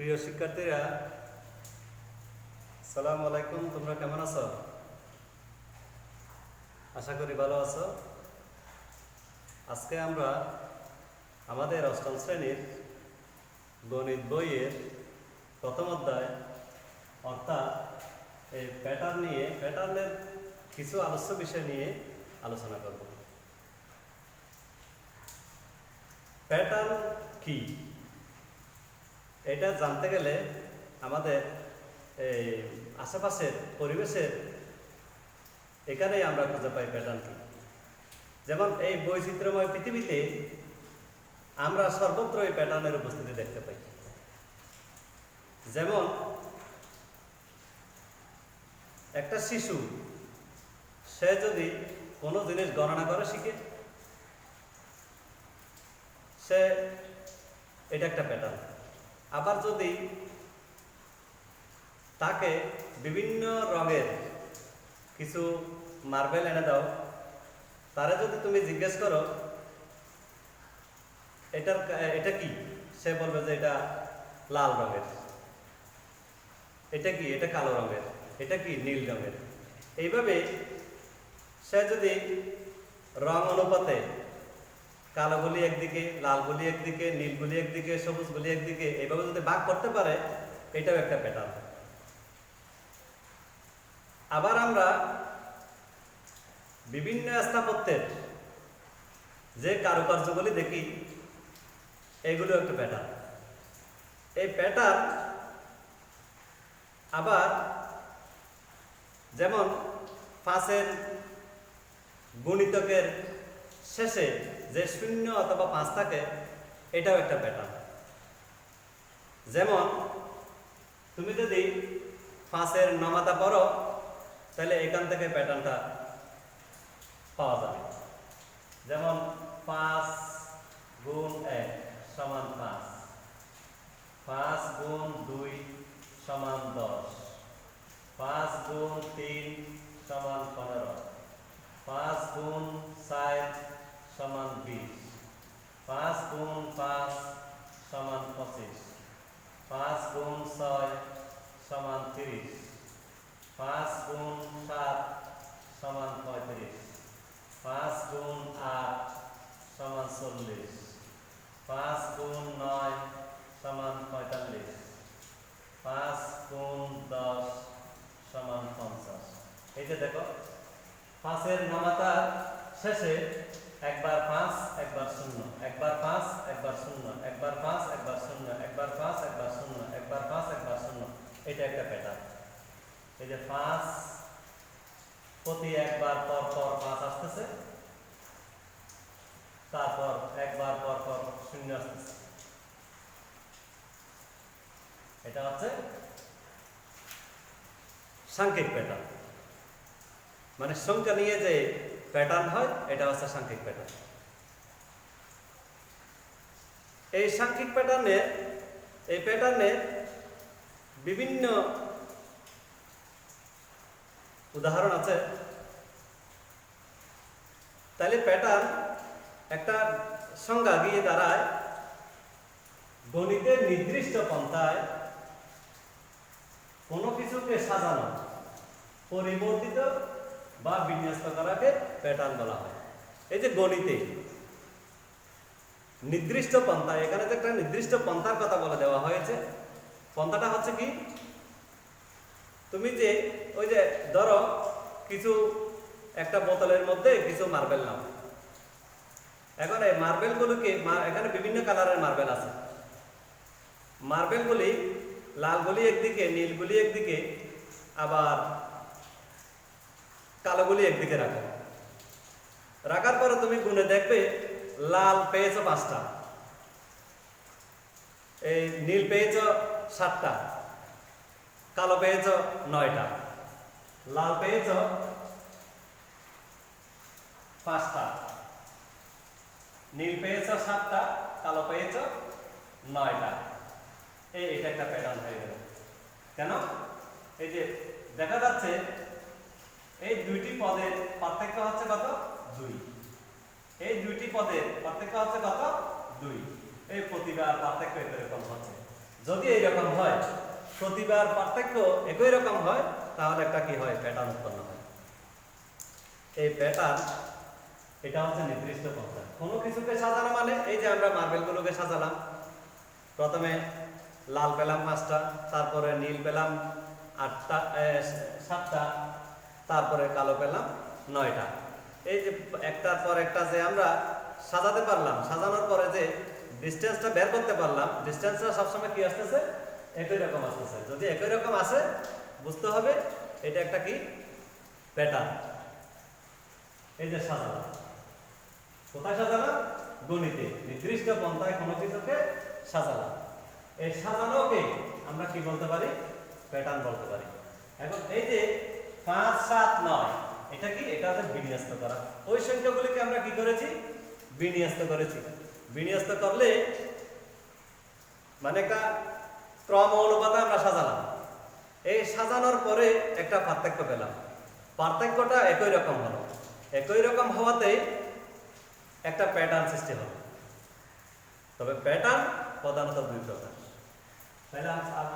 প্রিয় শিক্ষার্থীরা, সালাম আলাইকুম। তোমরা কেমন আছো? আশা করি ভালো আছো। আজকে আমরা আমাদের অষ্টম শ্রেণীর গণিত বইয়ের প্রথম অধ্যায় অর্থাৎ এই প্যাটার্নের কিছু আলোচ্য বিষয় নিয়ে আলোচনা করব। প্যাটার্ন কি এটা জানতে গেলে আমাদের এই আশেপাশের পরিবেশের এখানেই আমরা খুঁজে পাই প্যাটার্ন কি। যেমন এই বৈচিত্র্যময় পৃথিবীতে আমরা সর্বত্র এই প্যাটার্নের উপস্থিতি দেখতে পাই। যেমন একটা শিশু সে যদি কোনো জিনিস গণনা করে শিখে, সে এটা একটা প্যাটার্ন। আবার যদি তাকে বিভিন্ন রঙের কিছু মার্বেল এনে দাও, তারে যদি তুমি জিজ্ঞেস করো এটা কি, সে বলবে যে এটা লাল রঙের। এটা কি? এটা কালো রঙের। এটা কি? নীল রঙের। এইভাবে সে যদি রং অনুপাতে কালোগুলি একদিকে, লালগুলি একদিকে, নীলগুলি একদিকে, সবুজগুলি একদিকে, এইভাবে যদি ভাগ করতে পারে, এটাও একটা প্যাটার্ন। আবার আমরা বিভিন্ন স্থাপত্যের যে কারুকার্যগুলি দেখি, এগুলো একটা প্যাটার্ন। এই প্যাটার্ন আবার যেমন 5-এর গুণিতকের শেষে যে 0 অথবা 5 থাকে, এটাও একটা প্যাটার্ন। যেমন তুমি যদি 5-এর নমাতা পড়ো, তাহলে এখান থেকে প্যাটার্নটা পাওয়া যাবে। যেমন 5 গুণ 1 সমান 5, 5 গুণ 2 সমান 10, 5 গুণ 3 সমান 15, 5 গুণ 4 সমান 20, 5 গুণ 5 সমান 25, 5 গুণ 6 সমান 30, 5 গুণ 7 সমান 35, 5 গুণ 8 সমান 40, 5 গুণ 9 সমান 45, 5 গুণ 10 সমান 50। এই যে দেখো, 5-এর নামাতার শেষে একবার 5 একবার 0, একবার 5 একবার 0, একবার 5 একবার 0, একবার 5 একবার 0, একবার 5 একবার 0, এটা একটা প্যাটার্ন। এই যে 5 প্রতি একবার পর পর 5 আসতেছে, তারপর একবার পর পর 0 আসতেছে। এটা হচ্ছে সাংখ্যিক প্যাটার্ন। মানে সংখ্যা নিয়ে যে প্যাটার্ন হয়, এটা হচ্ছে সাংখ্যিক প্যাটার্ন। এই সাংখ্যিক প্যাটার্নের বিভিন্ন উদাহরণ আছে। তাহলে প্যাটার্ন একটা সংজ্ঞা গিয়ে দাঁড়ায় গণিতের নির্দিষ্ট পন্থায় কোনো কিছুকে সাজানো, পরিবর্তিত বা বিন্যস্ত করাকে প্যাটার্ন বলা হয়। এই যে গণিতে নির্দিষ্ট পন্থা, এখানে যে একটা নির্দিষ্ট পন্থার কথা বলে দেওয়া হয়েছে। পন্থাটা হচ্ছে কি? তুমি যে ওই যে ধরো কিছু একটা বোতলের মধ্যে কিছু মার্বেল নাও। এখন এই মার্বেলগুলোকে, এখানে বিভিন্ন কালারের মার্বেল আছে। মার্বেলগুলি লালগুলি একদিকে, নীলগুলি একদিকে, আবার কালোগুলি একদিকে রাখো। রাখার পরে তুমি গুনে দেখবে লাল পেয়েছো 5টা, এই নীল পেয়েছো 7টা, কালো পেয়েছো 9টা। লাল পেয়েছো 5টা, নীল পেয়েছো 7টা, কালো পেয়েছো 9টা। এটা একটা প্যাটার্ন হয়ে গেল। কেন? এই যে দেখা যাচ্ছে এই দুইটি পদের পার্থক্য হচ্ছে কত? 2। এই দুইটি পদের পার্থক্য হচ্ছে কত? 2। এই প্রতিবার পার্থক্য এরকম হচ্ছে। যদি এইরকম হয়, প্রতিবার পার্থক্য একই রকম হয়, তাহলে একটা কি হয়, প্যাটার্ন উৎপন্ন হয়। এই প্যাটার্ন, এটা হচ্ছে নির্দিষ্ট পন্থা। কোনো কিছুকে সাজানো মানে এই যে আমরা মার্বেলগুলোকে সাজালাম, প্রথমে লাল পেলাম 5টা, তারপরে নীল পেলাম 7টা, তারপরে কালো পেলাম 9টা। এই যে একটার পর একটা যে আমরা সাজাতে পারলাম, সাজানোর পরে যে ডিস্টেন্সটা বের করতে পারলাম, ডিস্টেন্সটা সবসময় কি আসতেছে, একই রকম আসতেছে। যদি একই রকম আসে, বুঝতে হবে এটা একটা কি, প্যাটার্ন। এই যে সাজালাম, কোথায় সাজালাম, গণিতে নির্দিষ্ট পন্থায় কোনো কিছুকে সাজালাম। এই সাজানোকে আমরা কি বলতে পারি, প্যাটার্ন বলতে পারি। এখন এই যে 5, 7, 9, এটা কি, এটা হচ্ছে বিন্যস্ত করা। ওই সংখ্যাগুলিকে আমরা কি করেছি, বিন্যস্ত করেছি। বিন্যস্ত করলে মানে একটা ক্রম অনুপাতে আমরা সাজালাম। এই সাজানোর পরে একটা পার্থক্য পেলাম, পার্থক্যটা একই রকম হলো। একই রকম হওয়াতে একটা প্যাটার্ন সৃষ্টি হলো। তবে প্যাটার্ন প্রধানত 2 প্রকার। তাহলে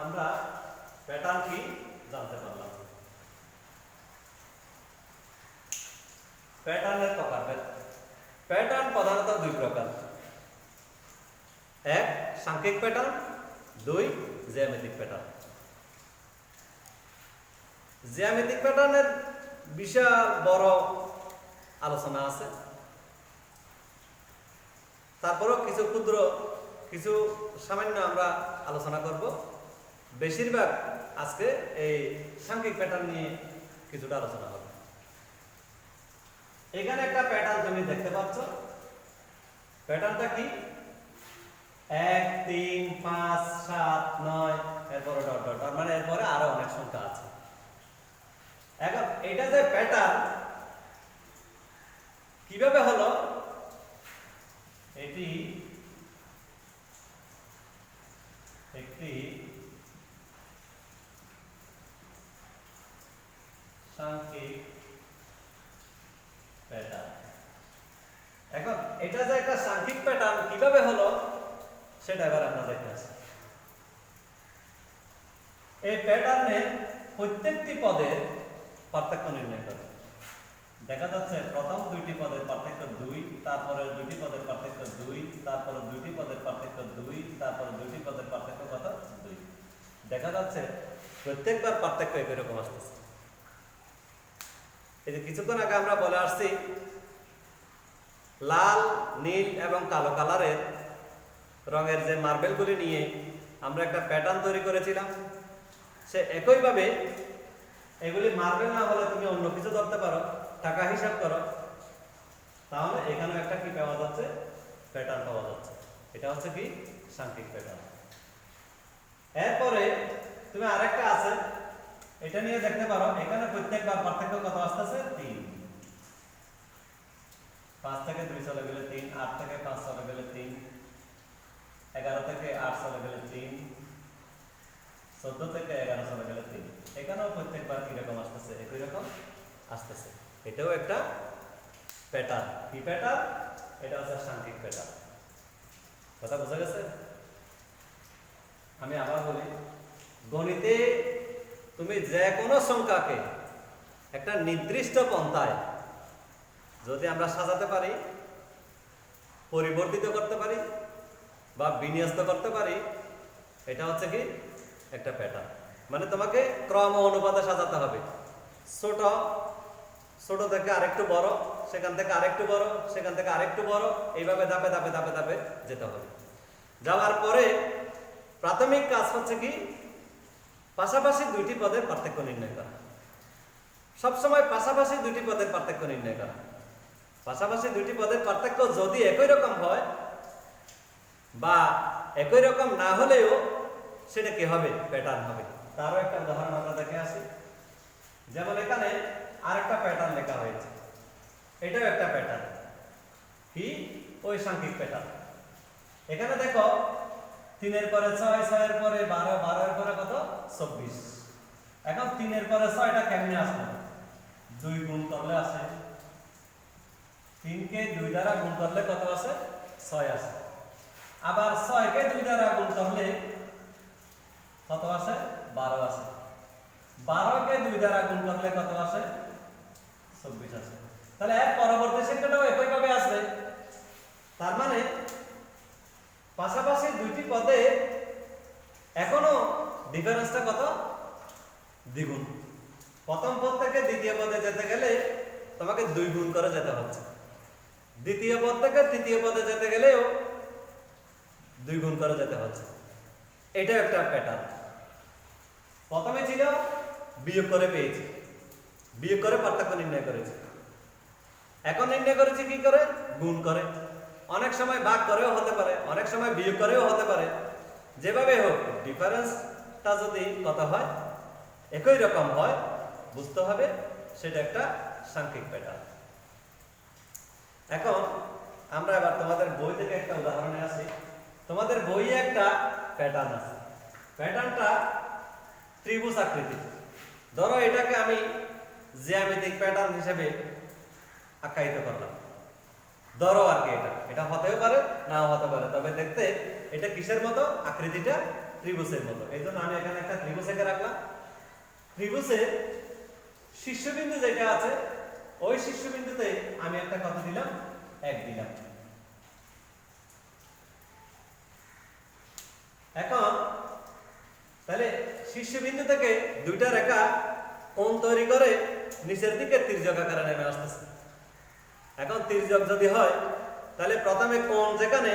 আমরা প্যাটার্ন কি জানতে পারলাম। প্যাটার্নের প্রকার, প্যাটার্ন প্রধানত 2 প্রকার। 1 সাংখ্যিক প্যাটার্ন, 2 জ্যামিতিক প্যাটার্ন। জ্যামিতিক প্যাটার্নের বিশাল বড় আলোচনা আছে, তারপরেও কিছু ক্ষুদ্র, কিছু সামান্য আমরা আলোচনা করব। বেশিরভাগ আজকে এই সাংখ্যিক প্যাটার্ন নিয়ে কিছুটা আলোচনা হবে। এখানে একটা প্যাটার্ন তুমি দেখতে পাচ্ছ। প্যাটার্নটা কি, 1, 3, 5, 7, 9, এরপরে ডট ডট ডট, মানে এরপরে আরো অনেক সংখ্যা আছে। এখন এটা যে প্যাটার্ন কিভাবে হলো, এটি একটি সাংখ্যিক প্যাটার্ন। এখন এটা যে একটা সাংখ্যিক প্যাটার্ন কিভাবে হলো, সেটা এবার আমরা দেখে আসি। এই প্যাটার্নের প্রত্যেকটি পদের পার্থক্য নির্ণয় করে। দেখা যাচ্ছে প্রথম 2টি পদের পার্থক্য 2, তারপরে 2টি পদের পার্থক্য 2, তারপরে 2টি পদের পার্থক্য 2, তারপরে 2টি পদের পার্থক্য কত, 2। দেখা যাচ্ছে প্রত্যেকবার পার্থক্য একই রকম আসতেছে। এই যে কিছুক্ষণ আগে আমরা বলে আসছি, লাল, নীল এবং কালো কালারের রঙের যে মার্বেলগুলি নিয়ে আমরা একটা প্যাটার্ন তৈরি করেছিলাম, সে একইভাবে এগুলি মার্বেল না হলে তুমি অন্য কিছু ধরতে পারো, টাকা হিসাব করো, তাহলে এখানে একটা কি পাওয়া যাচ্ছে, প্যাটার্ন পাওয়া যাচ্ছে। এটা হচ্ছে কি, সাংখ্যিক প্যাটার্ন। এরপরে তুমি আরেকটা আছে, এটা নিয়ে দেখতে পারো। এখানে প্রত্যেকবার পার্থক্য কত আসতেছে, 3। 5 থেকে 2 চলে গেলে 3, 8 থেকে 5 চলে গেলে 3, 11 থেকে 8 চলে গেলে 3, 14 থেকে 11 চলে গেলে 3। এখানেও প্রত্যেকবার কিরকম আসতেছে, একই রকম আসতেছে। এটাও একটা প্যাটার্ন। কি প্যাটার্ন, এটা হচ্ছে সাংখ্যিক প্যাটার্ন। কথা বোঝা গেছে? আমি আবার বলি, গণিতে তুমি যে কোনো সংখ্যাকে একটা নির্দিষ্ট পন্থায় যদি আমরা সাজাতে পারি, পরিবর্তিত করতে পারি বা বিন্যস্ত করতে পারি, এটা হচ্ছে কি, একটা প্যাটার্ন। মানে তোমাকে ক্রম অনুপাতে সাজাতে হবে। ছোট ছোট থেকে আরেকটু বড়, সেখান থেকে আরেকটু বড়, সেখান থেকে আরেকটু বড়, এইভাবে ধাপে ধাপে ধাপে ধাপে যেতে হবে। যাওয়ার পরে প্রাথমিক কাজ হচ্ছে কি, পাশাপাশি 2টি পদের পার্থক্য নির্ণয় করা। সবসময় পাশাপাশি 2টি পদের পার্থক্য নির্ণয় করা। পাশাপাশি 2টি পদের পার্থক্য যদি একই রকম হয় বা একই রকম না হলেও সেটা কি হবে, প্যাটার্ন হবে। তারও একটা উদাহরণ আমরা দেখে আসি। যেমন এখানে আরেকটা প্যাটার্ন লেখা হয়েছে, এটাও একটা প্যাটার্ন। কি, ওই সাংখ্যিক প্যাটার্ন। এখানে দেখো 3 এর পরে 6, 6 এর পরে 12, 12 এর পরে কত, 24। এখন 3 এর পরে 6টা কেমনে আসলো, 2 গুণ করলে আসে। 3 কে 2 দ্বারা গুণ করলে কত আসে, 6 আসে। আবার 6 কে 2 দ্বারা গুণ করলে কত আসে 12 আসে। 12 কে 2 দ্বারা গুণ করলে কত আসে 24 আসে। তাহলে এর পরবর্তী সংখ্যাটাও একইভাবে আসবে। তার মানে পাশাপাশি দুইটি পদে এখনো ডিফারেন্সটা কত দ্বিগুণ। প্রথম পদ থেকে দ্বিতীয় পদে যেতে গেলে তোমাকে 2 গুণ করে যেতে হচ্ছে, দ্বিতীয় পদ থেকে তৃতীয় পদে যেতে গেলেও 2 গুণ করে যেতে হচ্ছে। এটা একটা প্যাটার্ন। প্রথমে ছিল বিয়োগ করে পেয়েছি, বিয়োগ করে পার্থক্য নির্ণয় করেছি। এখন নির্ণয় করেছি কি করে? গুণ করে। অনেক সময় ভাগ করেও হতে পারে, অনেক সময় বিয়োগ করেও হতে পারে। যেভাবে হোক ডিফারেন্সটা যদি কত হয় একই রকম হয় বুঝতে হবে সেটা একটা সাংখ্যিক প্যাটার্ন। এখন আমরা এবার তোমাদের বই থেকে একটা উদাহরণে আসি। তোমাদের বইয়ে একটা প্যাটার্ন আছে, প্যাটার্নটা ত্রিভুজ আকৃতি। ধরো এটাকে আমি জ্যামিতিক প্যাটার্ন হিসেবে আখ্যায়িত করলাম। ধরো আর কি এটা হতেও পারে নাও হতে পারে, তবে দেখতে এটা কিসের মতো? আকৃতিটা ত্রিভুজের মতো। এই জন্য আমি এখানে একটা ত্রিভুজ এঁকে রাখলাম। ত্রিভুজের শীর্ষবিন্দু যেটা আছে ওই শীর্ষবিন্দুতে আমি একটা কত দিলাম? 1 দিলাম। এখন তাহলে শীর্ষবিন্দু থেকে দুইটা রেখা কোণ তৈরি করে নিচের দিকে তির্যক আকারে নেমে আসতেছে। এখন তির্যক যদি হয় তাহলে প্রথমে কোণ যেখানে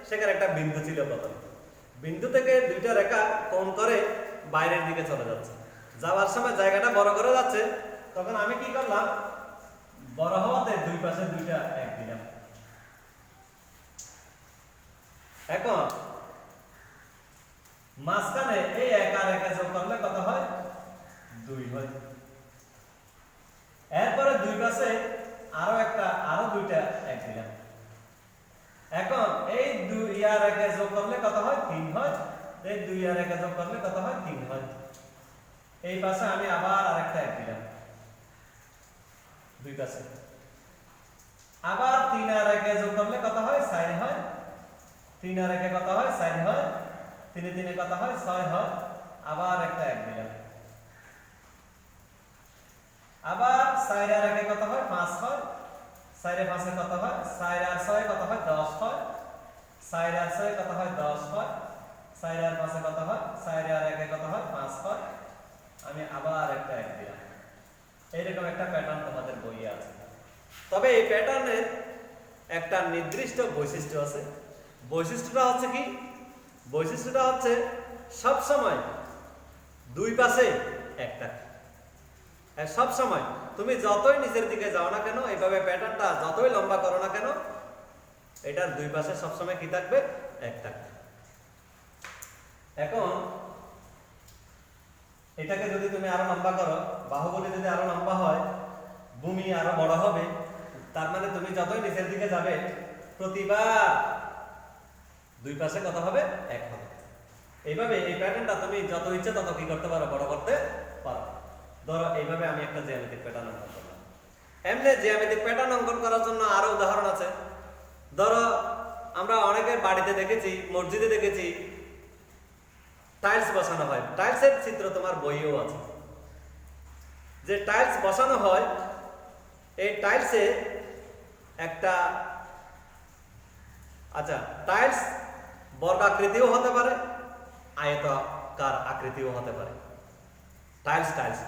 সেখানে একটা বিন্দু ছিল, প্রথমে বিন্দু থেকে দুইটা রেখা কোণ করে বাইরের দিকে চলে যাচ্ছে। যাওয়ার সময় জায়গাটা বড় করে যাচ্ছে, তখন আমি কি করলাম? বড় হওয়াতে দুই পাশে দুইটা 1 দিলাম। এখন মাঝখানে এই 1 আর 1 যোগ করলে কত হয়? 2 হয়। এরপরে দুই পাশে আরো দুইটা 1 দিলাম। এখন এই 2 আর 1 যোগ করলে কত হয়? 3 হয়। এই 2 আর 1 যোগ করলে কত হয়? 3 হয়। এই পাশে আমি আবার আরেকটা 1 দিলাম দুই পাশে। আবার 3 আর 1 যোগ করলে কত হয়? 4 হয়। 3 আর 1 কত হয়? 4 হয়। 3 এ 3 কত হয়? 6 হয়। আবার একটা 1 দিলাম। আবার 4 আর 1 কত হয়? 5 হয়। 4 এ 5 কত হয়? 4 আর 6 কত হয়? 10 হয়। 4 আর 6 কত হয়? 10 হয়। 4 আর 5 কত হয়? 4 আর 1 কত হয়? 5 হয়। আমি আবার একটা 1 দিলাম। এইরকম একটা প্যাটার্ন তোমাদের বইয়ে আছে। তবে এই প্যাটার্নের একটা নির্দিষ্ট বৈশিষ্ট্য আছে। বৈশিষ্ট্যটা হচ্ছে কি? বৈশিষ্ট্যটা হচ্ছে সব সময় দুই পাশে একটা। সব সময় তুমি যতই নিচের দিকে যাও না কেন, এইভাবে প্যাটার্নটা যতই লম্বা করো না কেন, এটার দুই পাশে সবসময় কি থাকবে? 1 থাকবে। এখন এটাকে যদি তুমি আরো লম্বা করো, বাহুগুলি যদি আরো লম্বা হয়, ভূমি আরো বড় হবে, তার মানে তুমি যতই নিচের দিকে যাবে প্রতিবার দুই পাশে কত হবে? 1 হবে। এইভাবে এই প্যাটার্নটা তুমি যত ইচ্ছে তত কি করতে পারো? বড় করতে পারো। ধরো এইভাবে আমি একটা জ্যামিতিক প্যাটার্ন অঙ্কন করলাম। এমনি জ্যামিতিক প্যাটার্ন অঙ্কন করার জন্য আরো উদাহরণ আছে। ধরো আমরা অনেকের বাড়িতে দেখেছি, মসজিদে দেখেছি টাইলস বসানো হয়। টাইলসের চিত্র তোমার বইয়েও আছে। যে টাইলস বসানো হয়, এই টাইলসে একটা টাইলস বর্গাকৃতিও হতে পারে, আয়তাকার আকৃতিও হতে পারে। টাইলস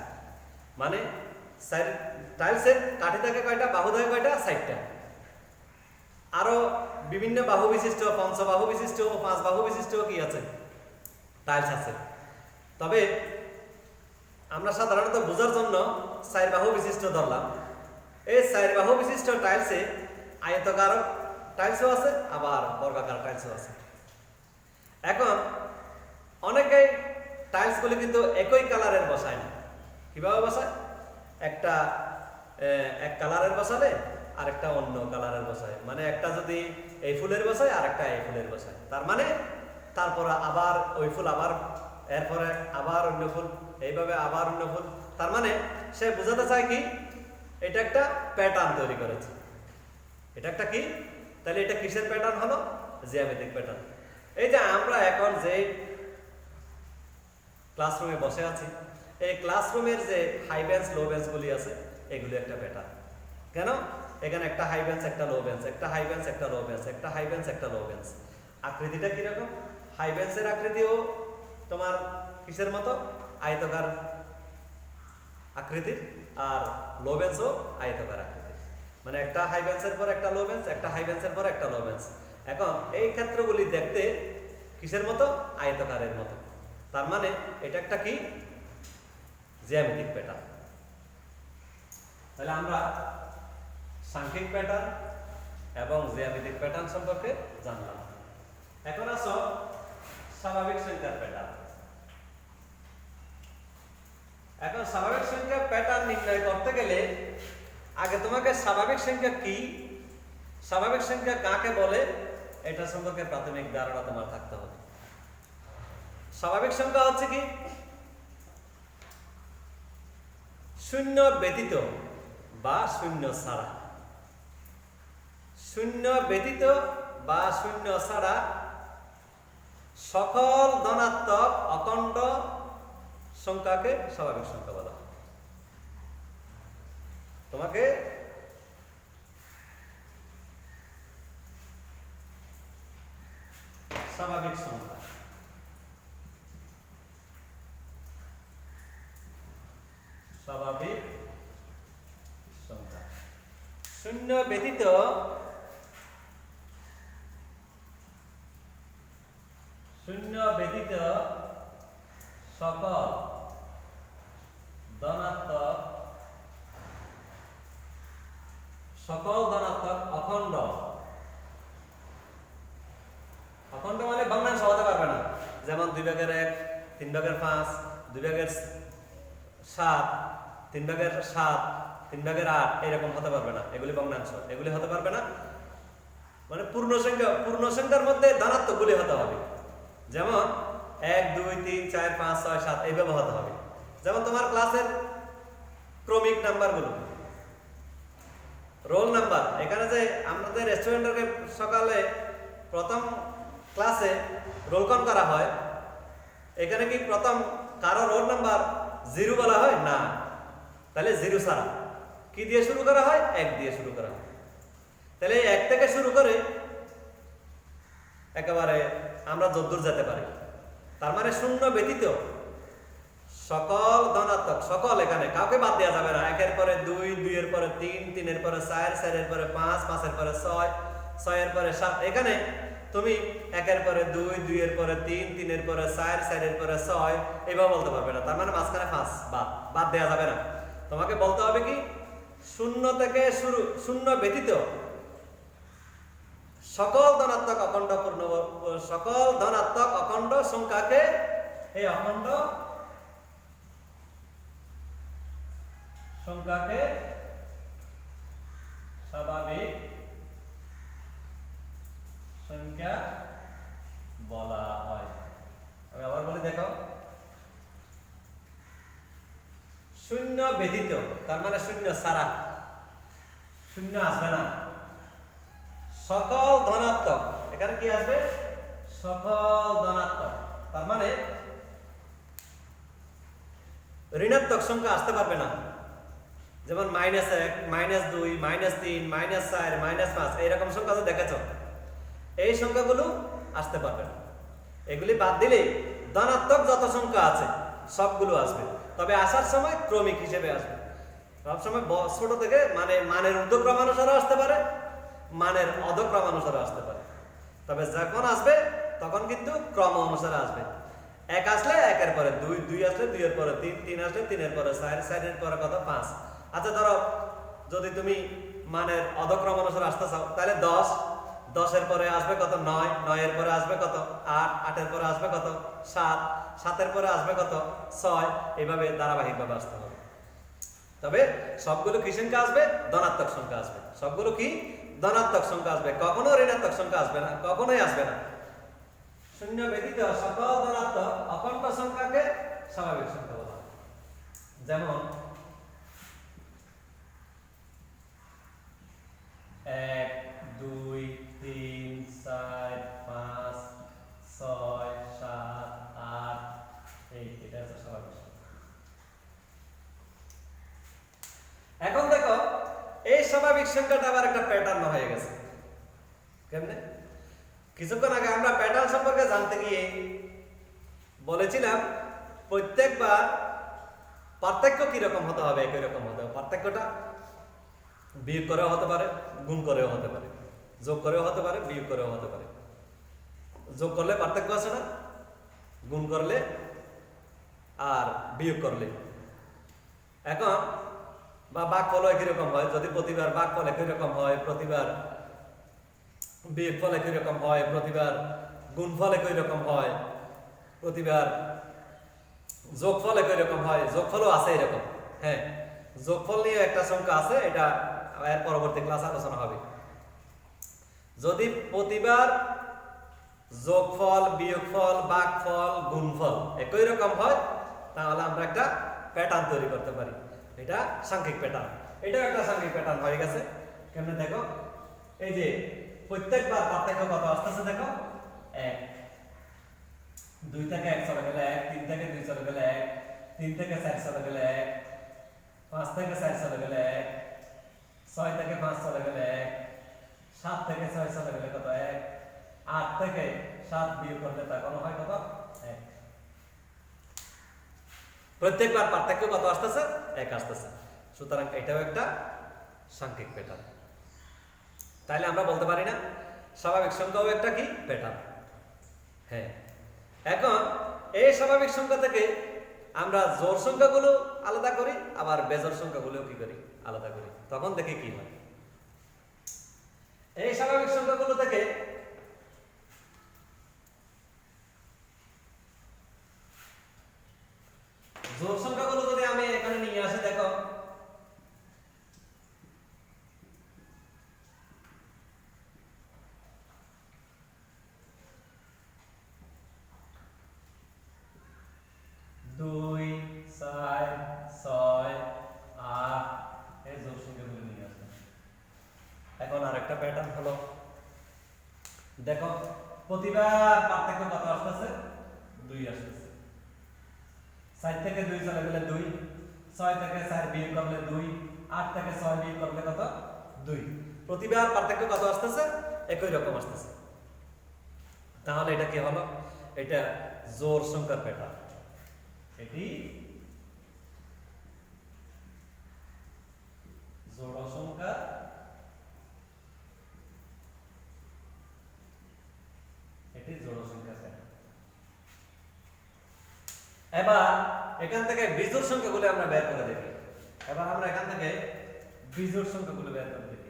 মানে টাইলসের কাঠি থাকে কয়টা? বাহু থাকে কয়টা? 4টা। আরো বিভিন্ন বাহু বিশিষ্ট, পঞ্চবাহু বিশিষ্ট, 5 বাহু বিশিষ্ট কি আছে? টাইলস আছে। তবে আমরা সাধারণত বোঝার জন্য 4 বাহু বিশিষ্ট ধরলাম। এই 4 বাহু বিশিষ্ট টাইলসে আয়তাকার টাইলসও আছে, আবার বর্গাকার টাইলসও আছে। এখন অনেকেই টাইলসগুলি কিন্তু একই কালারের বসায় না। কিভাবে বসায়? একটা এক কালারের বসালে আরেকটা অন্য কালারের বসায়। মানে একটা যদি এই ফুলের বসায় আর একটা এই ফুলের বসায়, তার মানে তারপর আবার ওই ফুল, আবার এরপরে আবার অন্য ফুল, এইভাবে আবার অন্য ফুল। তার মানে সে বোঝাতে চায় কি? এটা একটা প্যাটার্ন তৈরি করেছে। এটা একটা কি? তাহলে এটা কিসের প্যাটার্ন হলো? জ্যামিতিক প্যাটার্ন। এই যে আমরা এখন যে ক্লাসরুমে বসে আছি, এই ক্লাসরুমের যে হাই বেঞ্চ লো বেঞ্চগুলি আছে এগুলি একটা প্যাটার্ন। কেন? এখানে একটা হাই বেঞ্চ একটা লো বেঞ্চ, একটা হাই বেঞ্চ একটা লো বেঞ্চ, একটা হাই বেঞ্চ একটা লো বেঞ্চ। আকৃতিটা কিরকম? হাই বেঞ্চের আকৃতিও তোমার কিসের মতো? আয়তকার আকৃতির, আর লো বেঞ্চও আয়তকার আকৃতির। মানে একটা হাই বেঞ্চের পর একটা লো বেঞ্চ, একটা হাই বেঞ্চের পর একটা লো বেঞ্চ। এখন এই ক্ষেত্রগুলি দেখতে কিসের মতো? আয়তকারের মতো। তার মানে এটা একটা কি? জ্যামিতিক প্যাটার্ন। তাহলে আমরা সাংখ্যিক প্যাটার্ন এবং জ্যামিতিক প্যাটার্ন সম্পর্কে জানলাম। এখন আসো স্বাভাবিক সংখ্যার প্যাটার্ন। এখন স্বাভাবিক সংখ্যার প্যাটার্ন নির্ণয় করতে গেলে আগে তোমাকে স্বাভাবিক সংখ্যা কি, স্বাভাবিক সংখ্যা কাকে বলে, এটা সম্পর্কে প্রাথমিক ধারণা তোমার থাকতে হবে। স্বাভাবিক সংখ্যা হচ্ছে কি? শূন্য ব্যতীত বা শূন্য ছাড়া, শূন্য ব্যতীত বা শূন্য ছাড়া সকল ধনাত্মক অখণ্ড সংখ্যাকে স্বাভাবিক সংখ্যা বলা হয়। তোমাকে স্বাভাবিক সংখ্যা, স্বাভাবিক সংখ্যা শূন্য ব্যতীত সকল ধনাত্মক অখণ্ড, অখণ্ড মানে ভগ্নাংশ হতে পারবে না। যেমন 2/1, 3/5, 2/7, 3/7, 3/8 এরকম হতে পারবে না। এগুলি ভগ্নাংশ, এগুলি হতে পারবে না। মানে পূর্ণ সংখ্যার মধ্যে ধনাত্মকগুলি হতে হবে। যেমন 1, 2, 3, 4, 5, 6, 7 এইভাবে হতে হবে। যেমন তোমার ক্লাসের ক্রমিক নাম্বারগুলো, রোল নাম্বার। এখানে যে আমাদের রেস্টুরেন্টে সকালে প্রথম ক্লাসে রোল কল করা হয়, এখানে কি প্রথম কারো রোল নাম্বার 0 বলা হয় না? তাহলে 0 ছাড়া কি দিয়ে শুরু করা হয়? 1 দিয়ে শুরু করা হয়। তাহলে 1 থেকে শুরু করে একেবারে আমরা যদ্দূর যেতে পারি। তার মানে শূন্য ব্যতীত সকল ধনাত্মক, সকল, এখানে কাউকে বাদ দেওয়া যাবে না। 1 এর পরে 2, 2 এর পরে 3, 3 এর পরে 4, 4 এর পরে 5, 5 এর পরে 6, 6 এর পরে 7। এখানে তুমি 1 এর পরে 2, 2 এর পরে 3, 3 এর পরে 4, 4 এর পরে 6 এভাবে বলতে পারবে না। তার মানে মাঝখানে 5 বাদ দেওয়া যাবে না। তোমাকে বলতে হবে কি? শূন্য থেকে শুরু, শূন্য ব্যতীত সকল ধনাত্মক অখণ্ড সংখ্যাকে, এই অখণ্ড সংখ্যাকে স্বাভাবিক সংখ্যা বলা হয়। আমি আবার বলি, দেখো, শূন্য ব্যতীত তার মানে শূন্য ছাড়া, শূন্য আসবে না। সকল ধনাত্মক, এখানে কি আসবে? সকল ধনাত্মক, তার মানে ঋণাত্মক সংখ্যা আসতে পারবে না। যেমন -1, -2, -3, -4, -5 এইরকম সংখ্যা তো দেখেছ, এই সংখ্যাগুলো আসতে পারবে না। এগুলি বাদ দিলে ধনাত্মক যত সংখ্যা আছে সবগুলো আসবে। তবে আসার সময় ক্রমিক হিসেবে আসবে। সবসময় ছোট থেকে মানে মানের ঊর্ধ্বক্রমানুসারে আসতে পারে, মানের অধক্রমানুসারে আসতে পারে। তবে যখন আসবে তখন কিন্তু ক্রম অনুসারে আসবে। 1 আসলে 1 এর পরে 2, 2 আসলে 2 এর পরে 3, 3 আসলে 3 এর পরে 4, 4 এর পরে কত? 5। আচ্ছা, ধরো যদি তুমি মানের অধক্রম অনুসারে আসতে চাও, তাহলে 10, 10 এর পরে আসবে কত? 9, 9 এর পরে আসবে কত? 8, 8 এর পরে আসবে কত? 7, 7 এর পরে আসবে কত? 6। এইভাবে ধারাবাহিকভাবে আসতে হবে। তবে সবগুলো কি সংখ্যা আসবে? ধনাত্মক সংখ্যা আসবে। সবগুলো কি? ধনাত্মক সংখ্যা আসবে। কখনো ঋণাত্মক সংখ্যা আসবে না, কখনোই আসবে না। শূন্য ব্যতীত সকল ধনাত্মক অখণ্ড সংখ্যাকে স্বাভাবিক সংখ্যা বলা হয়। যেমন 1, 2, 3, 4, 5, 6, 7, 8 এই এটা স্বাভাবিক সংখ্যাটা আবার একটা প্যাটার্ন হয়ে গেছে। কেমনে? কিছুক্ষণ আগে আমরা প্যাটার্ন সম্পর্কে জানতে গিয়ে বলেছিলাম প্রত্যেকবার পার্থক্য কিরকম হতে হবে, একই রকম হতে হবে। পার্থক্যটা বিয়োগ করেও হতে পারে, গুণ করেও হতে পারে, যোগ করেও হতে পারে, বিয়োগ করেও হতে পারে। যোগ করলে পার্থক্য আছে না, গুণ করলে আর বিয়োগ করলে। এখন বা ভাগফল একই রকম হয়, যদি প্রতিবার ভাগফল একই রকম হয়, প্রতিবার বিয়োগফল একই রকম হয়, প্রতিবার গুণফল একই রকম হয়, প্রতিবার যোগফল একই রকম হয়, যোগফলও আছে এরকম। হ্যাঁ, যোগফল নিয়ে একটা সংখ্যা আছে, এটা এর পরবর্তী ক্লাস আলোচনা হবে। যদি প্রতিবার যোগফল, বিয়োগফল, ভাগফল, গুণফল একই রকম হয়, তাহলে আমরা একটা প্যাটার্ন তৈরি করতে পারি। এটা সাংখ্যিক প্যাটার্ন। এটাও একটা সাংখ্যিক প্যাটার্ন হয়ে গেছে। কেমনে দেখো, এই যে প্রত্যেকবার পার্থক্য কত আসতেছে দেখো, 1, 2 থেকে 1 চলে গেলে 1, 3 থেকে 2 চলে গেলে 1, 3 থেকে 4 চলে গেলে 1, 5 থেকে 4 চলে গেলে 1, 6 থেকে 5 চলে গেলে 1, 7 থেকে 6 চলে গেলে কত 1, 8 থেকে 7 বিয়োগ করলে তা কোন হয় কত 1। প্রত্যেকবার পার্থক্য কত আসতেছে, 1 আসতেছে। সুতরাং এটাও একটা সাংখ্যিক প্যাটার্ন। তাইলে আমরা বলতে পারি না স্বাভাবিক সংখ্যাও একটা কি প্যাটার্ন। হ্যাঁ, এখন এই স্বাভাবিক সংখ্যা থেকে আমরা জোড় সংখ্যাগুলো আলাদা করি, আবার বেজোড় সংখ্যাগুলোও কি করি আলাদা করি। তখন দেখে কি হয়, এই স্বাভাবিক সংখ্যাগুলো থেকে জোড় সংখ্যাগুলো যদি আমি এখানে নিয়ে আসি, দেখো 2, 4, 6, 8 এই জোড় সংখ্যাগুলো নিয়ে আসি। এখন আরেকটা প্যাটার্ন হলো, দেখো প্রতিবার পার্থক্য কত আসতেছে, 2 আসতেছে। 4 থেকে 2 চলে গেলে 2, 6 থেকে 4 বিয়োগ করলে 2, 8 থেকে 6 বিয়োগ করলে কত 2। প্রতিবার পার্থক্য কত আসতেছে, একই রকম আসতেছে। তাহলে এটা কি হলো, এটা জোড় সংখ্যার প্যাটার্ন। এটি জোড় সংখ্যা, এটি জোড় সংখ্যা প্যাটার্ন। এবার এখান থেকে বিজোড় সংখ্যাগুলো আমরা বের করে দেখি। এবার আমরা এখান থেকে বিজোড় সংখ্যাগুলো বের করে দেখি।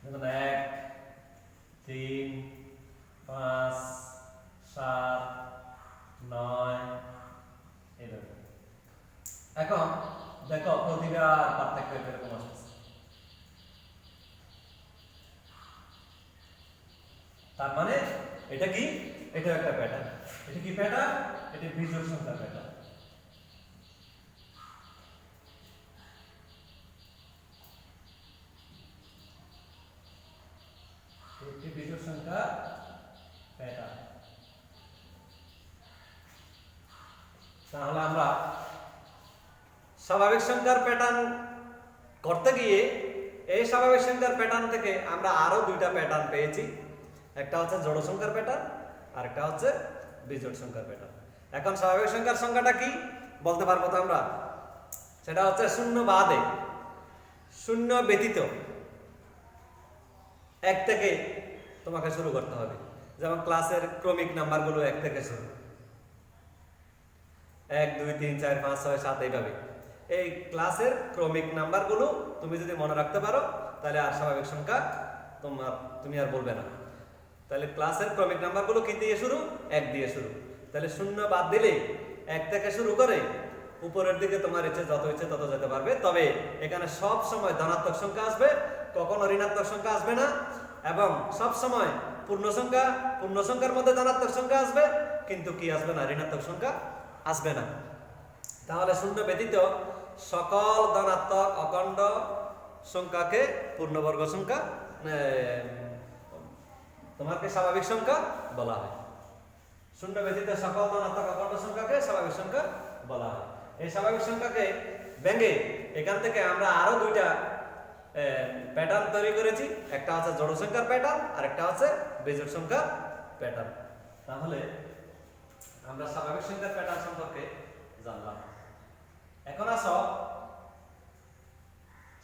দেখুন 1, 3, 5, 7, 9 এরকম। এখন দেখো প্রতিবার পার্থক্য এরকম আসছে। তার মানে এটা কি, এটা একটা প্যাটার্ন। এটা কি প্যাটার্ন, এটা বিজোড় সংখ্যার প্যাটার্ন। একটি বিজোড় সংখ্যা প্যাটার্ন। তাহলে আমরা স্বাভাবিক সংখ্যার প্যাটার্ন করতে গিয়ে এই স্বাভাবিক সংখ্যার প্যাটার্ন থেকে আমরা আরো 2টা প্যাটার্ন পেয়েছি। একটা হচ্ছে জোড় সংখ্যার প্যাটার্ন, আর একটা হচ্ছে বিজোড় সংখ্যার প্যাটার্ন। এখন স্বাভাবিক সংখ্যার সংখ্যাটা কি বলতে পারবো তো আমরা, সেটা হচ্ছে শূন্য বাদে, শূন্য ব্যতীত 1 থেকে তোমাকে শুরু করতে হবে। যেমন ক্লাসের ক্রমিক নাম্বারগুলো 1 থেকে শুরু, 1, 2, 3, 4, 5, 6, 7 এইভাবে। এই ক্লাসের ক্রমিক নাম্বারগুলো তুমি যদি মনে রাখতে পারো, তাহলে আর স্বাভাবিক সংখ্যা তুমি আর বলবে না। তাহলে ক্লাসের ক্রমিক নাম্বারগুলো কি দিয়ে শুরু, 1 দিয়ে শুরু। তাহলে শূন্য বাদ দিলে 1 থেকে শুরু করে উপরের দিকে তোমার ইচ্ছে যত ইচ্ছে তত যেতে পারবে। তবে এখানে সব সময় ধনাত্মক সংখ্যা আসবে, কখনো ঋণাত্মক সংখ্যা আসবে না। এবং সব সময় পূর্ণ সংখ্যার মধ্যে ধনাত্মক সংখ্যা আসবে, কিন্তু কি আসবে না, ঋণাত্মক সংখ্যা আসবে না। তাহলে শূন্য ব্যতীত সকল ধনাত্মক অখণ্ড সংখ্যাকে পূর্ণবর্গ সংখ্যা তোমাকে স্বাভাবিক সংখ্যা বলা হয়। শূন্য ব্যতীত সকল ধনাত্মক অখণ্ড সংখ্যাকে স্বাভাবিক সংখ্যা বলা হয়। এই স্বাভাবিক সংখ্যাকে ভেঙে এখান থেকে আমরা আরো দুইটা প্যাটার্ন তৈরি করেছি। একটা হচ্ছে জোড় সংখ্যার প্যাটার্ন আর একটা হচ্ছে বেজোড় সংখ্যার প্যাটার্ন। তাহলে আমরা স্বাভাবিক সংখ্যার প্যাটার্ন সম্পর্কে জানলাম। এখন আসো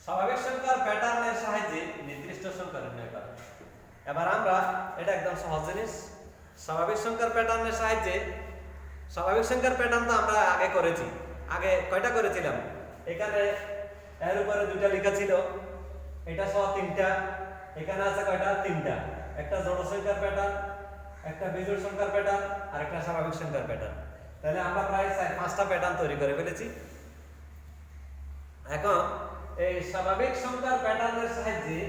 স্বাভাবিক সংখ্যার প্যাটার্নের সাহায্যে নির্দিষ্ট সংখ্যা নির্ণয় করা। এবার আমরা এটা একদম সহজ জিনিস। স্বাভাবিক সংখ্যার প্যাটার্নের সাহায্যে, স্বাভাবিক সংখ্যার প্যাটার্ন তো আমরা আগে করেছি। আগে কয়টা করেছিলাম? এখানে এর উপরে দুইটা লেখা ছিল, এটা সহ তিনটা, এখানে আছে কয়টা? তিনটা। একটা জোড় সংখ্যার প্যাটার্ন, একটা বিজোড় সংখ্যার প্যাটার্ন আর একটা স্বাভাবিক সংখ্যার প্যাটার্ন। তাহলে আমরা প্রায় 4-5টা প্যাটার্ন তৈরি করে ফেলেছি। এখন এই স্বাভাবিক সংখ্যার প্যাটার্নের সাহায্যে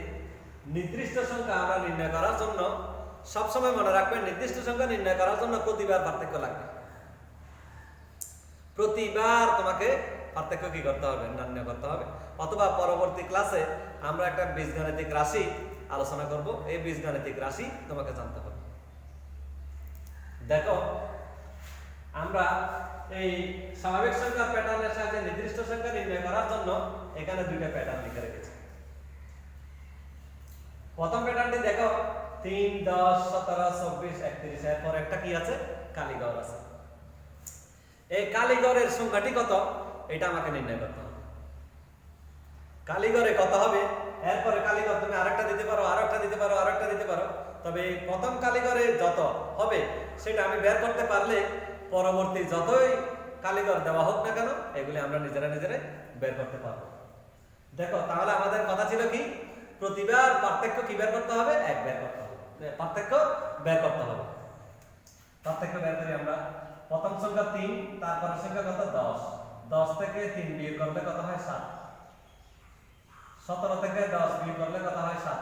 নির্দিষ্ট সংখ্যা আমরা নির্ণয় করার জন্য সবসময় মনে রাখবেন, নির্দিষ্ট সংখ্যা নির্ণয় করার জন্য প্রতিবার পার্থক্য লাগবে। প্রতিবার তোমাকে পার্থক্য কি করতে হবে? নির্ণয় করতে হবে। অথবা পরবর্তী ক্লাসে আমরা একটা বীজগাণিতিক রাশি আলোচনা করব। এই বীজগাণিতিক রাশি তোমাকে জানতে হবে। দেখো, আমরা এই স্বাভাবিক সংখ্যার প্যাটার্নের সাহায্যে নির্দিষ্ট সংখ্যা নির্ণয় করার জন্য এখানে দুইটা প্যাটার্ন লিখে রেখেছি। প্রথম প্যাটার্নটি দেখো, 3, 10, 17, 24, 31। এরপর একটা কি আছে? কালীগড় আছে। এই কালীগড়ের সংখ্যাটি কত? এটা আমাকে নির্ণয় করতে হবে। কালীগড়ে কত হবে? এরপরে কালীগড় তুমি আরেকটা দিতে পারো, আরেকটা দিতে পারো, আরেকটা দিতে পারো। তবে প্রথম কালীগড়ে যত হবে সেটা আমি বের করতে পারলে পরবর্তী যতই কালীগড় দেওয়া হোক না কেন এগুলি আমরা নিজেরাই বের করতে পারবো। দেখো, তাহলে আমাদের কথা ছিল কি? প্রতিবার পার্থক্য কি বের করতে হবে? এক বের করতে হবে। পার্থক্য বের করতে হবে। পার্থক্য বের করি আমরা। প্রথম সংখ্যা 3, তারপরের সংখ্যা কত? 10। 10 থেকে 3 বিয়োগ করলে কত হয়? 7। 17 থেকে 10 বিয়োগ করলে কত হয়? 7।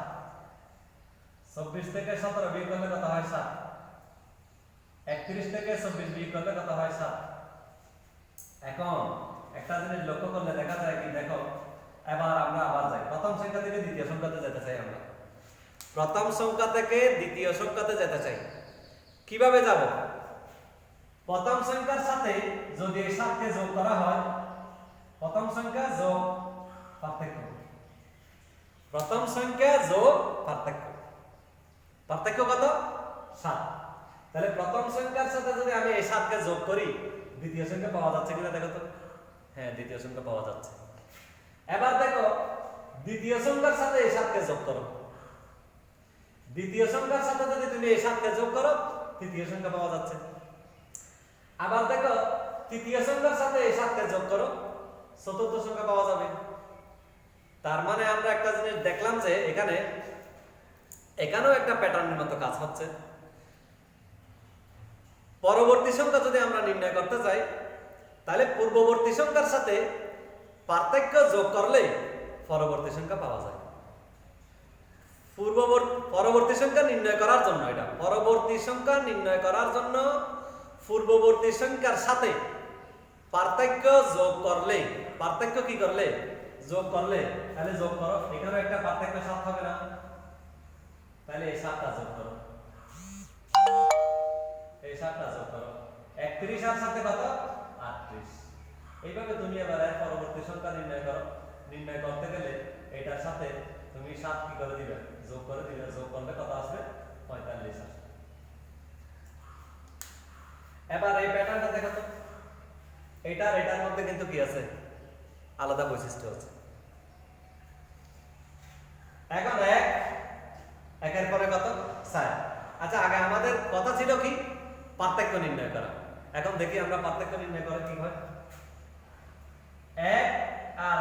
24 থেকে 17 বিয়োগ করলে কত হয়? 7। 31 থেকে 24 বিয়োগ করলে কত হয়? 7। এখন একটা জিনিস লক্ষ্য করলে দেখা যায় কি? দেখো, এবার আমরা আবার যাই প্রথম সংখ্যা থেকে দ্বিতীয় সংখ্যাতে যেতে চাই। আমরা প্রথম সংখ্যা থেকে দ্বিতীয় সংখ্যাতে যেতে চাই। কিভাবে যাব? প্রথম সংখ্যার সাথে যদি এই 7কে যোগ করা হয়, প্রথম সংখ্যা যোগ পার্থক্য, প্রথম সংখ্যা যোগ পার্থক্য, পার্থক্য কত? 7। তাহলে প্রথম সংখ্যার সাথে যদি আমি এই 7কে যোগ করি, দ্বিতীয় সংখ্যা পাওয়া যাচ্ছে কিনা দেখো তো। হ্যাঁ, দ্বিতীয় সংখ্যা পাওয়া যাচ্ছে। এবার দেখো, দ্বিতীয় সংখ্যার সাথে এই 7কে যোগ করো। দ্বিতীয় সংখ্যার সাথে যদি তুমি এই 7কে যোগ করো, তৃতীয় সংখ্যা পাওয়া যাচ্ছে। আবার দেখো, তৃতীয় সংখ্যার সাথে এই 7কে যোগ করো, চতুর্থ সংখ্যা পাওয়া যাবে। তার মানে আমরা একটা জিনিস দেখলাম যে এখানেও একটা প্যাটার্নের মতো কাজ হচ্ছে। পরবর্তী সংখ্যা যদি আমরা নির্ণয় করতে চাই, তাহলে পূর্ববর্তী সংখ্যার সাথে পার্থক্য যোগ করলে পরবর্তী সংখ্যা পাওয়া যায়। পরবর্তী সংখ্যা নির্ণয় করার জন্য, এটা পরবর্তী সংখ্যা নির্ণয় করার জন্য পূর্ববর্তী সংখ্যার সাথে পার্থক্য যোগ করলে, পার্থক্য কি করলে? যোগ করলে। তাহলে যোগ করো, এখানে একটা পার্থক্য 7 হবে না? তাহলে এই 7টা যোগ করো, এই 7টা যোগ করো। 31 আর সাথে কত? 38। এইভাবে তুমি এবার এর পরবর্তী সংখ্যা নির্ণয় করো। নির্ণয় করতে গেলে এটার সাথে তুমি 7 কি করে দিবে? যোগ করে দিবে। যোগ করলে কত আসবে? 45 আসবে। এবার এই প্যাটার্নটা দেখো তো, এটার মধ্যে কিন্তু কি আছে? আলাদা বৈশিষ্ট্য আছে। এখন একের পরে কত? 4। আচ্ছা, আগে আমাদের কথা ছিল কি? পার্থক্য নির্ণয় করা। এখন দেখি আমরা পার্থক্য নির্ণয় করে কি হয়। 1 আর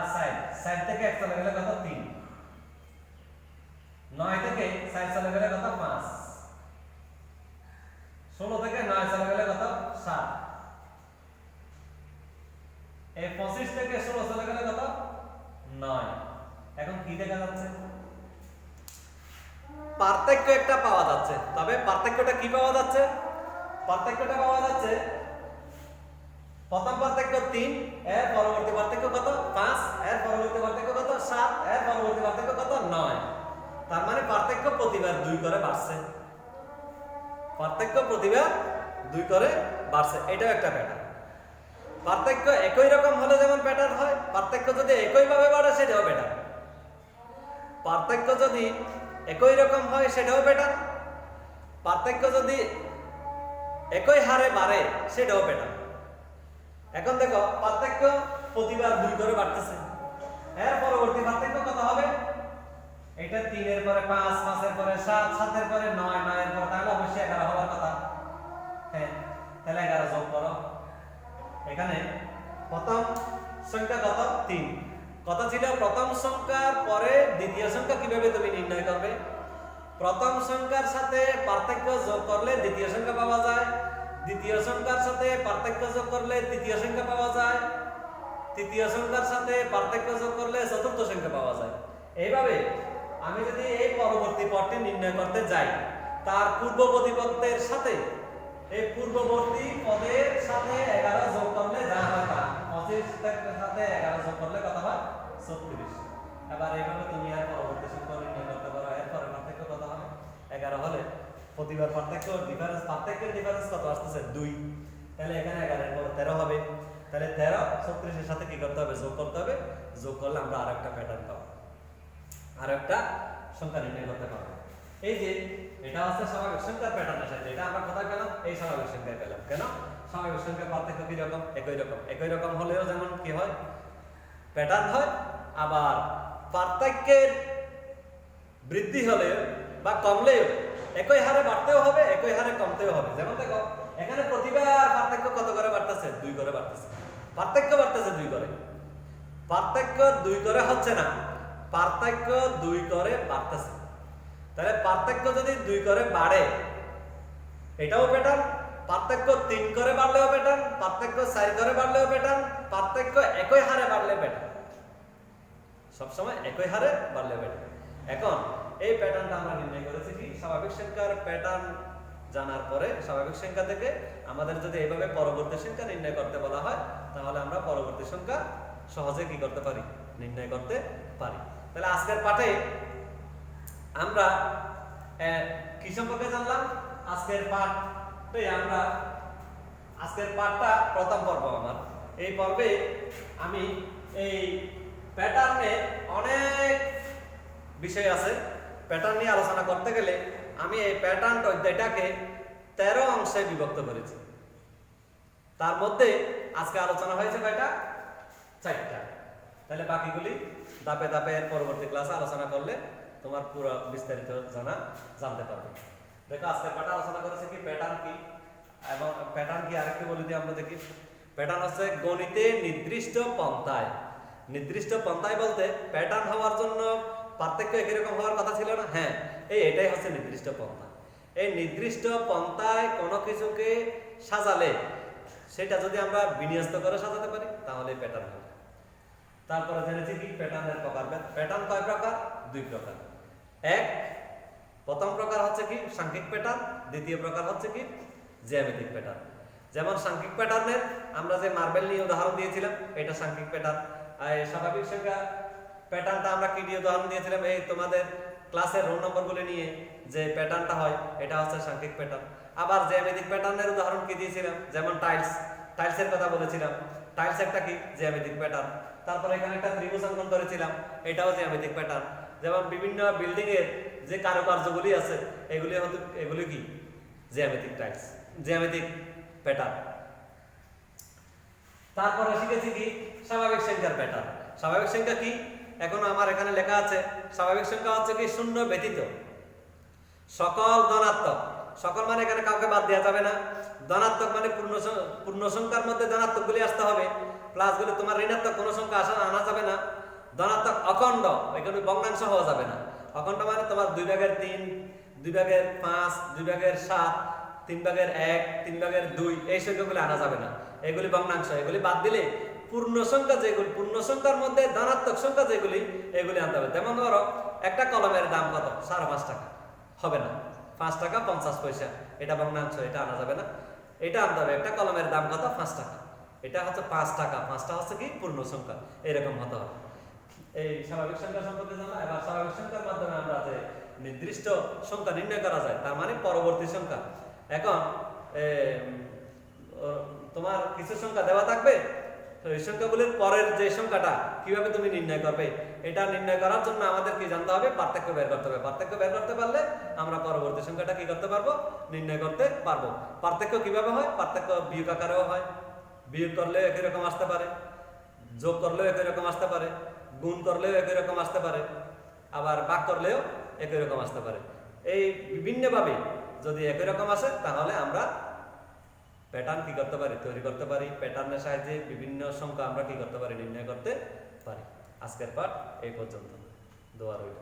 4 থেকে 1 চলে গেলে কত? 3। 9 থেকে 4 চলে গেলে কত? 5। 16 থেকে 9 চলে গেলে কত? 7। এই 25 থেকে 16 চলে গেলে কত? 9। এখন কি দেখা যাচ্ছে? পার্থক্য একটা পাওয়া যাচ্ছে। তবে পার্থক্যটা কি পাওয়া যাচ্ছে? পার্থক্যটা পাওয়া যাচ্ছে, প্রথম পার্থক্য 3, এর পরবর্তী পার্থক্য কত? 5, এর পরবর্তী পার্থক্য কত? 7, এর পরবর্তী পার্থক্য কত? 9। তার মানে পার্থক্য প্রতিবার 2 করে বাড়ছে। পার্থক্য প্রতিবার 2 করে বাড়ছে, এটাও একটা প্যাটার্ন। পার্থক্য একই রকম হলে যেমন প্যাটার্ন হয়, পার্থক্য যদি একইভাবে বাড়ে সেটাও প্যাটার্ন। পার্থক্য যদি একই রকম হয় সেটাও প্যাটার্ন। পার্থক্য যদি একই হারে বাড়ে সেটাও প্যাটার্ন। এখন দেখো পার্থক্য প্রতিবার 2 করে বাড়তেছে, এর পরবর্তী পার্থক্য কত হবে? এটা 3 এর পরে 5, 5 এর পরে 7, 7 এর পরে 9, 9 এর পরে তাহলে অবশ্যই 11 হওয়ার কথা। হ্যাঁ, তাহলে 11 যোগ করো। এখানে প্রথম সংখ্যা কত? 3। কথা ছিল প্রথম সংখ্যার পরে দ্বিতীয় সংখ্যা কিভাবে তুমি নির্ণয় করবে? প্রথম সংখ্যার সাথে পার্থক্য যোগ করলে দ্বিতীয় সংখ্যা পাওয়া যায়, দ্বিতীয় সংখ্যার সাথে পার্থক্য যোগ করলে তৃতীয় সংখ্যা পাওয়া যায়, তৃতীয় সংখ্যার সাথে পার্থক্য যোগ করলে চতুর্থ সংখ্যা পাওয়া যায়। এইভাবে আমি যদি এই পরবর্তী পদটি নির্ণয় করতে যাই, তার পূর্ববর্তী পদের সাথে এই পূর্ববর্তী পদের সাথে 11 যোগ করলে যা হয় তা 25 এর সাথে 11 যোগ করলে কত হয়? 36। এবার এইভাবে তুমি আর পরবর্তী সংখ্যা নির্ণয় করতে পারো। এর পরে পার্থক্য কত হবে? 11 হলে প্রতিবার পার্থক্যের ডিফারেন্স কত আসতেছে? 2। তাহলে এখানে 11 এর পরে 13 হবে। তাহলে 13 36 এর সাথে কি করতে হবে? যোগ করতে হবে। যোগ করলে আমরা আরেকটা প্যাটার্ন পাবো, আরেকটা সংখ্যা নির্ণয় করতে পারবো। এই যে এটা হচ্ছে স্বাভাবিক সংখ্যার প্যাটার্নের সাথে, এটা আমরা কোথায় পেলাম? এই স্বাভাবিক সংখ্যায় পেলাম। কেন? স্বাভাবিক সংখ্যার পার্থক্য কি রকম? একই রকম হলেও যেমন কি হয়? প্যাটার্ন হয়। আবার পার্থক্যের বৃদ্ধি হলেও বা কমলেও একই হারে বাড়তেও হবে, একই হারে কমতেও হবে। যেমন দেখো এখানে প্রতিবার পার্থক্য কত করে বাড়তেছে? 2 করে বাড়তেছে। পার্থক্য বাড়তেছে 2 করে, পার্থক্য 2 করে হচ্ছে না, পার্থক্য 2 করে বাড়তেছে। তাহলে পার্থক্য যদি 2 করে বাড়ে এটাও প্যাটার্ন, পার্থক্য 3 করে বাড়লেও প্যাটার্ন, পার্থক্য 4 করে বাড়লেও প্যাটার্ন, পার্থক্য একই হারে বাড়লে প্যাটার্ন, সবসময় একই হারে বাড়লে প্যাটার্ন। এখন এই প্যাটার্নটা আমরা নির্ণয় করেছি কি? স্বাভাবিক সংখ্যার প্যাটার্ন জানার পরে স্বাভাবিক সংখ্যা থেকে আমাদের যদি এইভাবে পরবর্তী সংখ্যা নির্ণয় করতে বলা হয়, তাহলে আমরা পরবর্তী সংখ্যা সহজে কি করতে পারি? নির্ণয় করতে পারি। তাহলে আজকের পাঠে আমরা কি সম্পর্কে জানলাম? আজকের পাঠটা প্রথম পর্ব আমার। এই পর্বে আমি এই প্যাটার্নে অনেক বিষয় আছে। প্যাটার্ন নিয়ে আলোচনা করতে গেলে আমি এই প্যাটার্ন অধ্যায়টাকে 13 অংশে বিভক্ত করেছি। তার মধ্যে আজকে আলোচনা হয়েছে কয়টা? 4টা। তাহলে বাকিগুলি ধাপে ধাপে পরবর্তী ক্লাসে আলোচনা করলে তোমার পুরো বিস্তারিত জানতে পারবে। দেখো আজকের পাঠে আলোচনা করেছে কি? প্যাটার্ন কি, এবং প্যাটার্ন কি আরেকটু বলে দিই আমরা দেখি। প্যাটার্ন হচ্ছে গণিতে নির্দিষ্ট পন্থায়। নির্দিষ্ট পন্থায় বলতে প্যাটার্ন হওয়ার জন্য পার্থক্য একই রকম হওয়ার কথা ছিল না? হ্যাঁ, এটাই হচ্ছে নির্দিষ্ট পন্থা। এই নির্দিষ্ট পন্থায় কোনো কিছুকে সাজালে সেটা যদি আমরা বিন্যস্ত করে সাজাতে পারি তাহলে প্যাটার্ন হবে। তারপরে জেনেছি কি? প্যাটার্নের প্রকার। প্যাটার্ন কয় প্রকার? 2 প্রকার। প্রথম প্রকার হচ্ছে কি? সাংখ্যিক প্যাটার্ন। দ্বিতীয় প্রকার হচ্ছে কি? জ্যামিতিক প্যাটার্ন। যেমন সাংখ্যিক প্যাটার্নের আমরা যে মার্বেল নিয়ে উদাহরণ দিয়েছিলাম, এটা সাংখ্যিক প্যাটার্ন। আর স্বাভাবিক সংখ্যা প্যাটার্নটা আমরা কি দিয়ে উদাহরণ দিয়েছিলাম? এই তোমাদের ক্লাসের রোল নম্বরগুলো নিয়ে যে প্যাটার্নটা হয় এটা হচ্ছে সাংখ্যিক প্যাটার্ন। আবার জ্যামিতিক প্যাটার্নের উদাহরণ কি দিয়েছিলাম? যেমন টাইলসের কথা বলেছিলাম। টাইলস একটা কি? জ্যামিতিক প্যাটার্ন। তারপরে এখানে একটা ত্রিভুজ অঙ্কন করেছিলাম, এটাও জ্যামিতিক প্যাটার্ন। যেমন বিভিন্ন বিল্ডিং এর যে কারুকার্যগুলি আছে এগুলি কি? জ্যামিতিক প্যাটার্ন। তারপরে শিখেছি কি? স্বাভাবিক সংখ্যার প্যাটার্ন। স্বাভাবিক সংখ্যা কি? এখন আমার এখানে লেখা আছে স্বাভাবিক সংখ্যা হচ্ছে কি? শূন্য ব্যতীত সকল ধনাত্মক। সকল মানে এখানে কাউকে বাদ দেওয়া যাবে না। ধনাত্মক মানে পূর্ণ সংখ্যার মধ্যে ধনাত্মকগুলি আসতে হবে, প্লাসগুলি তোমার ঋণাত্মক কোনো সংখ্যা আনা যাবে না। ধনাত্মক অখণ্ড, এখানে ভগ্নাংশ হওয়া যাবে না। অখণ্ড মানে তোমার 2/3, 2/5, 2/7, 3/1, 3/2 এই সংখ্যাগুলি আনা যাবে না। এগুলি ভগ্নাংশ, এগুলি বাদ দিলে পূর্ণ সংখ্যা যেগুলি, পূর্ণ সংখ্যার মধ্যে ধনাত্মক সংখ্যা যেগুলি, এগুলি আনতে হবে। যেমন ধরো একটা কলমের দাম কত? 5.5 টাকা, হবে না। 5 টাকা 50 পয়সা, এটা ভগ্নাংশ, এটা আনা যাবে না। এটা আনতে হবে একটা কলমের দাম কত? 5 টাকা, এটা হচ্ছে 5 টাকা, 5টা হচ্ছে কি? পূর্ণ সংখ্যা, এরকম হতে হবে। এই স্বাভাবিক সংখ্যা সম্পর্কে জানা। এবার স্বাভাবিক সংখ্যার মাধ্যমে আমরা যে নির্দিষ্ট সংখ্যা নির্ণয় করা যায়, তার মানে পরবর্তী সংখ্যা। এখন তোমার কিছু সংখ্যা দেওয়া থাকবে, তো এই সংখ্যাগুলোর পরের যে সংখ্যাটা কিভাবে তুমি নির্ণয় করবে, এটা নির্ণয় করার জন্য আমাদের কি জানতে হবে, পার্থক্য বের করতে হবে। পার্থক্য বের করতে পারলে আমরা পরবর্তী সংখ্যাটা কি করতে পারবো, নির্ণয় করতে পারবো। পার্থক্য কিভাবে হয়, পার্থক্য বিয়োগ আকারেও হয়, বিয়োগ করলেও একই রকম আসতে পারে, যোগ করলেও একই রকম আসতে পারে, গুণ করলেও একই রকম আসতে পারে, আবার ভাগ করলেও একই রকম আসতে পারে। এই বিভিন্নভাবে যদি একই রকম আসে তাহলে আমরা প্যাটার্ন কি করতে পারি, তৈরি করতে পারি। প্যাটার্নের সাহায্যে বিভিন্ন সংখ্যা আমরা কি করতে পারি, নির্ণয় করতে পারি। আজকের পাঠ এই পর্যন্ত। দোয়া রইল।